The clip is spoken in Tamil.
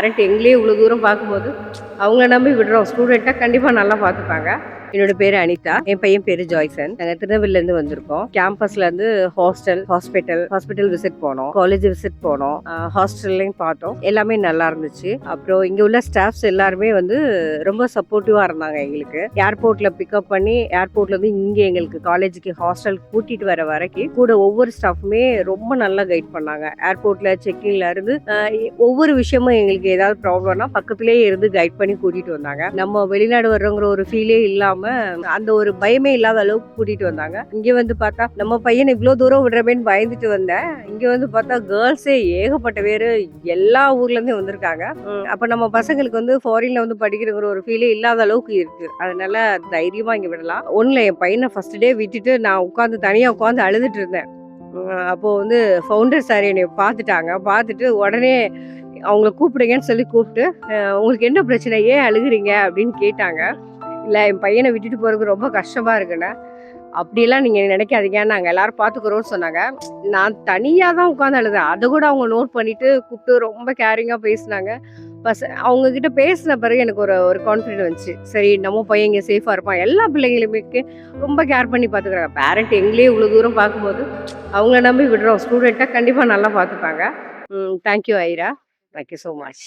பேரண்ட் எங்களே இவ்வளோ தூரம் பார்க்கும்போது அவங்கள நம்பி விடுறோம். ஸ்டூடெண்ட்டா கண்டிப்பா நல்லா பார்த்துப்பாங்க. என்னோட பேரு அனிதா. என் பையன் பேரு ஜாய்சன். நாங்க திருநெல்வேலியிலேருந்து வந்திருக்கோம். கேம்பஸ்ல இருந்து ஹாஸ்பிட்டல் விசிட் போனோம். காலேஜ் விசிட் போனோம். ஹாஸ்டல்லையும் பார்த்தோம். எல்லாமே நல்லா இருந்துச்சு. அப்புறம் இங்க உள்ள ஸ்டாஃப்ஸ் எல்லாருமே வந்து ரொம்ப சப்போர்ட்டிவா இருந்தாங்க எங்களுக்கு. ஏர்போர்ட்ல பிக்கப் பண்ணி ஏர்போர்ட்ல இருந்து இங்க எங்களுக்கு காலேஜுக்கு ஹாஸ்டல் கூட்டிட்டு வர வரைக்கும் கூட ஒவ்வொரு ஸ்டாஃப்மே ரொம்ப நல்லா கைட் பண்ணாங்க. ஏர்போர்ட்ல செக்கிங்ல இருந்து ஒவ்வொரு விஷயமும் எங்களுக்கு ஏதாவது ப்ராப்ளம்னா பக்கத்திலேயே இருந்து கைட் பண்ணி கூட்டிட்டு வந்தாங்க. நம்ம வெளிநாடு வர்றோங்கிற ஒரு ஃபீலே இல்லாம அந்த ஒரு பயமே இல்லாத அளவுக்கு கூட்டிட்டு வந்தாங்க. இங்க வந்து பார்த்தா நம்ம பையனை இவ்வளவு தூரம் விடுறமேன்னு பயந்துட்டு வந்தேன். இங்க வந்து பார்த்தா கேர்ள்ஸே ஏகப்பட்ட பேரு எல்லா ஊர்ல இருந்து வந்திருக்காங்க. அப்ப நம்ம பசங்களுக்கு வந்து ஃபாரின்ல வந்து படிக்கிறங்கிற ஒரு ஃபீலே இல்லாத அளவுக்கு இருக்கு. அதனால தைரியமா இங்க விடலாம். ஒண்ணுல என் பையனை ஃபர்ஸ்ட் டே விட்டுட்டு நான் தனியா உட்காந்து அழுதுட்டு இருந்தேன். அப்போ வந்து ஃபவுண்டர் சார் என்னை பார்த்துட்டாங்க. பார்த்துட்டு உடனே அவங்கள கூப்பிடுங்கன்னு சொல்லி கூப்பிட்டு, உங்களுக்கு என்ன பிரச்சனை? ஏன் அழுகுறீங்க? அப்படின்னு கேட்டாங்க. இல்ல என் பையனை விட்டுட்டு போறதுக்கு ரொம்ப கஷ்டமா இருக்குண்ணே. அப்படியெல்லாம் நீங்க நினைக்காதீங்க. நாங்க எல்லாரும் பார்த்துக்குறோம்னு சொன்னாங்க. நான் தனியா தான் உட்கார்ந்து அழுதேன். அத கூட அவங்க நோட் பண்ணிட்டு கூப்பிட்டு ரொம்ப கேரிங்கா பேசுனாங்க. அவங்க கிட்ட பேசின பிறகு எனக்கு ஒரு ஒரு கான்ஃபிடென்ட் வந்துச்சு. சரி நம்ம பையன் இங்க சேஃபா இருப்பான். எல்லா பிள்ளைங்களுமே ரொம்ப கேர் பண்ணி பார்த்துக்கிறாங்க. பேரண்ட் எங்களே இவ்வளோ தூரம் பார்க்கும்போது அவங்கள நம்பி விடுறோம். ஸ்டூடெண்ட்டா கண்டிப்பா நல்லா பார்த்துப்பாங்க. Thank you Airaa. Thank you so much.